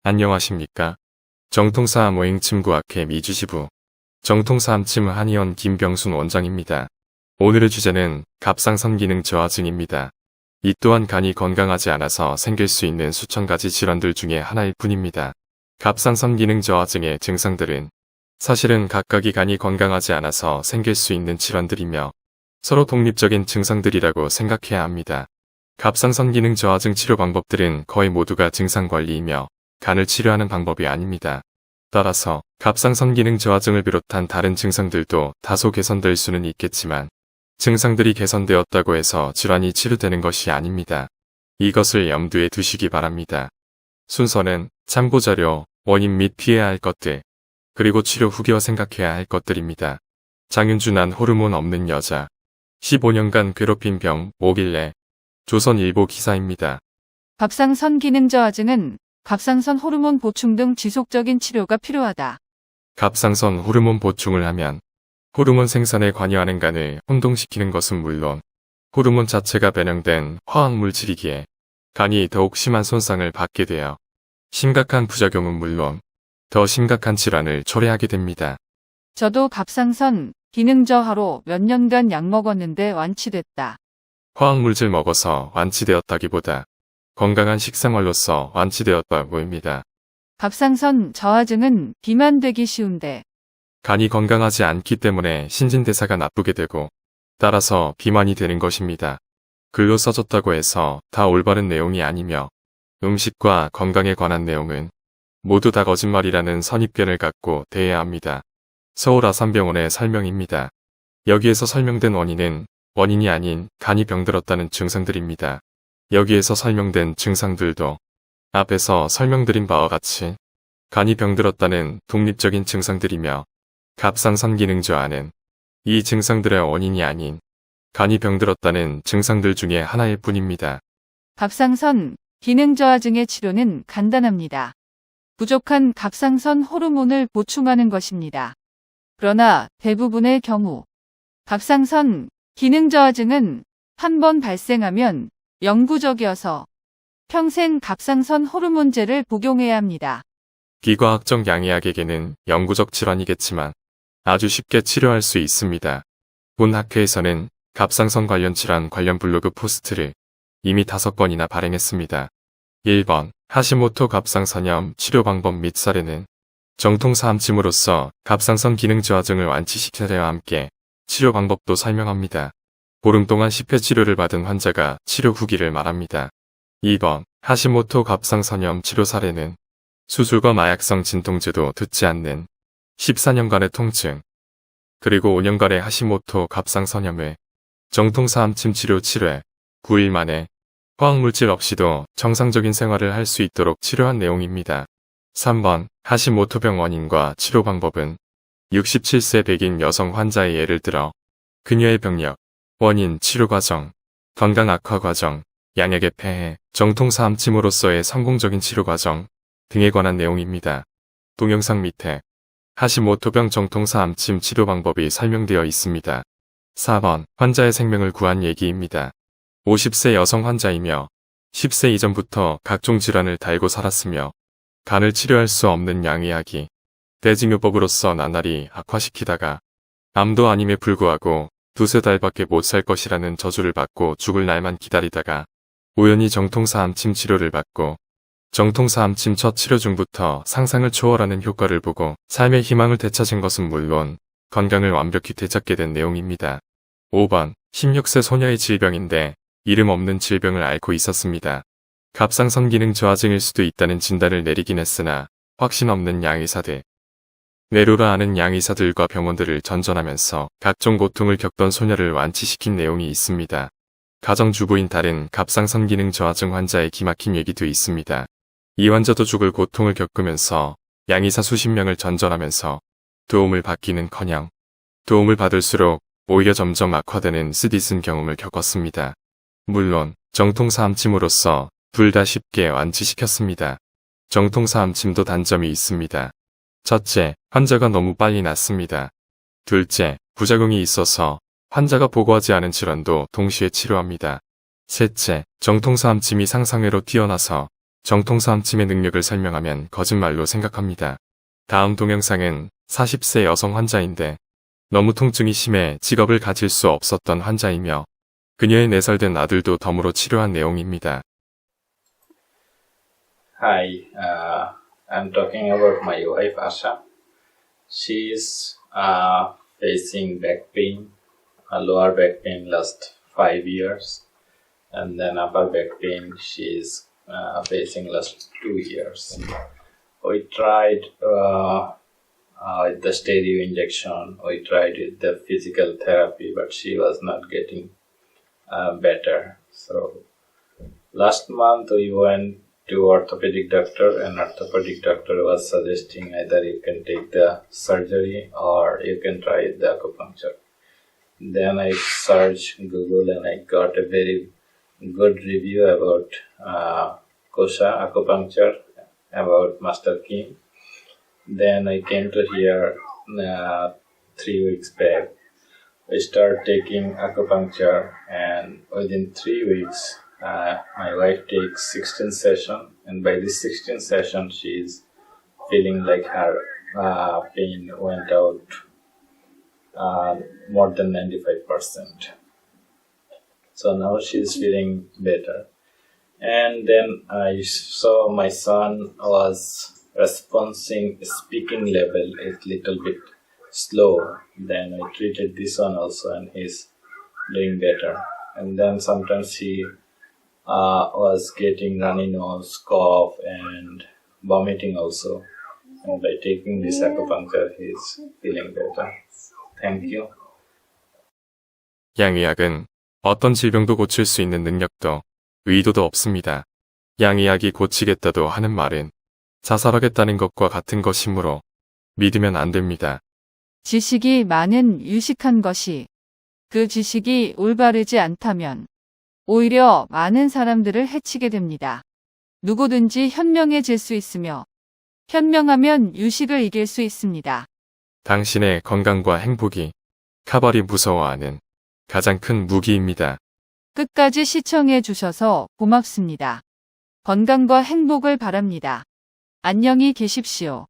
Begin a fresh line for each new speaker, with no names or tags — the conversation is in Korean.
안녕하십니까. 정통사암 오행침구학회 미주지부 정통사암침 한의원 김병순 원장입니다. 오늘의 주제는 갑상선 기능 저하증입니다. 이 또한 간이 건강하지 않아서 생길 수 있는 수천 가지 질환들 중에 하나일 뿐입니다. 갑상선 기능 저하증의 증상들은 사실은 각각이 간이 건강하지 않아서 생길 수 있는 질환들이며 서로 독립적인 증상들이라고 생각해야 합니다. 갑상선 기능 저하증 치료 방법들은 거의 모두가 증상 관리이며 간을 치료하는 방법이 아닙니다. 따라서 갑상선 기능 저하증을 비롯한 다른 증상들도 다소 개선될 수는 있겠지만 증상들이 개선되었다고 해서 질환이 치료되는 것이 아닙니다. 이것을 염두에 두시기 바랍니다. 순서는 참고자료, 원인 및 피해야 할 것들, 그리고 치료 후기와 생각해야 할 것들입니다. 장윤주 난 호르몬 없는 여자 15년간 괴롭힌 병 뭐길래 조선일보 기사입니다.
갑상선 기능 저하증은 갑상선 호르몬 보충 등 지속적인 치료가 필요하다.
갑상선 호르몬 보충을 하면 호르몬 생산에 관여하는 간을 혼동시키는 것은 물론 호르몬 자체가 변형된 화학물질이기에 간이 더욱 심한 손상을 받게 되어 심각한 부작용은 물론 더 심각한 질환을 초래하게 됩니다.
저도 갑상선 기능 저하로 몇 년간 약 먹었는데 완치됐다.
화학물질 먹어서 완치되었다기보다 건강한 식생활로서 완치되었다 보입니다.
갑상선 저하증은 비만되기 쉬운데
간이 건강하지 않기 때문에 신진대사가 나쁘게 되고 따라서 비만이 되는 것입니다. 글로 써졌다고 해서 다 올바른 내용이 아니며 음식과 건강에 관한 내용은 모두 다 거짓말이라는 선입견을 갖고 대해야 합니다. 서울 아산병원의 설명입니다. 여기에서 설명된 원인은 원인이 아닌 간이 병들었다는 증상들입니다. 여기에서 설명된 증상들도 앞에서 설명드린 바와 같이 간이 병들었다는 독립적인 증상들이며 갑상선 기능 저하는 이 증상들의 원인이 아닌 간이 병들었다는 증상들 중에 하나일 뿐입니다.
갑상선 기능 저하증의 치료는 간단합니다. 부족한 갑상선 호르몬을 보충하는 것입니다. 그러나 대부분의 경우 갑상선 기능 저하증은 한 번 발생하면 영구적이어서 평생 갑상선 호르몬제를 복용해야 합니다.
비과학적 양의학에게는 영구적 질환이겠지만 아주 쉽게 치료할 수 있습니다. 본 학회에서는 갑상선 관련 질환 관련 블로그 포스트를 이미 5건이나 발행했습니다. 1번 하시모토 갑상선염 치료 방법 및 사례는 정통사암침으로써 갑상선 기능 저하증을 완치시키려와 함께 치료 방법도 설명합니다. 보름 동안 10회 치료를 받은 환자가 치료 후기를 말합니다. 2번 하시모토 갑상선염 치료 사례는 수술과 마약성 진통제도 듣지 않는 14년간의 통증 그리고 5년간의 하시모토 갑상선염을 정통사암침 치료 7회 9일 만에 화학물질 없이도 정상적인 생활을 할 수 있도록 치료한 내용입니다. 3번 하시모토병 원인과 치료 방법은 67세 백인 여성 환자의 예를 들어 그녀의 병력, 원인, 치료 과정, 건강 악화 과정, 양약의 폐해, 정통사암침으로서의 성공적인 치료 과정 등에 관한 내용입니다. 동영상 밑에 하시모토병 정통사암침 치료 방법이 설명되어 있습니다. 4번 환자의 생명을 구한 얘기입니다. 50세 여성 환자이며 10세 이전부터 각종 질환을 달고 살았으며 간을 치료할 수 없는 양의학이 대증요법으로서 나날이 악화시키다가 암도 아님에 불구하고 2~3달밖에 못 살 것이라는 저주를 받고 죽을 날만 기다리다가 우연히 정통사암침 치료를 받고 정통사암침 첫 치료 중부터 상상을 초월하는 효과를 보고 삶의 희망을 되찾은 것은 물론 건강을 완벽히 되찾게 된 내용입니다. 5번 16세 소녀의 질병인데 이름 없는 질병을 앓고 있었습니다. 갑상선 기능 저하증일 수도 있다는 진단을 내리긴 했으나 확신 없는 양의사들, 뇌로라 아는 양의사들과 병원들을 전전하면서 각종 고통을 겪던 소녀를 완치시킨 내용이 있습니다. 가정주부인 다른 갑상선 기능 저하증 환자의 기막힌 얘기도 있습니다. 이 환자도 죽을 고통을 겪으면서 양의사 수십 명을 전전하면서 도움을 받기는커녕 도움을 받을수록 오히려 점점 악화되는 쓰디쓴 경험을 겪었습니다. 물론 정통사암침으로써 둘 다 쉽게 완치시켰습니다. 정통사암침도 단점이 있습니다. 첫째, 환자가 너무 빨리 낫습니다. 둘째, 부작용이 있어서 환자가 보고하지 않은 질환도 동시에 치료합니다. 셋째, 정통사암침이 상상외로 뛰어나서 정통사 암침의 능력을 설명하면 거짓말로 생각합니다. 다음 동영상은 40세 여성 환자인데 너무 통증이 심해 직업을 가질 수 없었던 환자이며 그녀의 4살 된 아들도 덤으로 치료한 내용입니다.
Hi, I'm talking about my wife Asha. She's facing back pain, lower back pain last 5 years, and then upper back pain she's facing last 2 years. We tried with the stereo injection, we tried with the physical therapy, but she was not getting better. So last month we went to orthopedic doctor, and orthopedic doctor was suggesting either you can take the surgery or you can try the acupuncture. Then I searched Google and I got a very good review about Kosha acupuncture, about Master Kim. Then I came to here 3 weeks back. I started taking acupuncture, and within 3 weeks my wife takes 16 sessions, and by this 16 session she's feeling like her pain went out more than 95%. So now she's feeling better. And then I saw my son was responding, speaking level is little bit slow. Then I treated this one also, and he's doing better. And then sometimes he was getting runny nose, cough, and vomiting also. And by taking this acupuncture, he's feeling better. Thank you.
양의학은 어떤 질병도 고칠 수 있는 능력도 의도도 없습니다. 양의학이 고치겠다도 하는 말은 자살하겠다는 것과 같은 것이므로 믿으면 안 됩니다.
지식이 많은 유식한 것이 그 지식이 올바르지 않다면 오히려 많은 사람들을 해치게 됩니다. 누구든지 현명해질 수 있으며 현명하면 유식을 이길 수 있습니다.
당신의 건강과 행복이 카발이 무서워하는 가장 큰 무기입니다.
끝까지 시청해 주셔서 고맙습니다. 건강과 행복을 바랍니다. 안녕히 계십시오.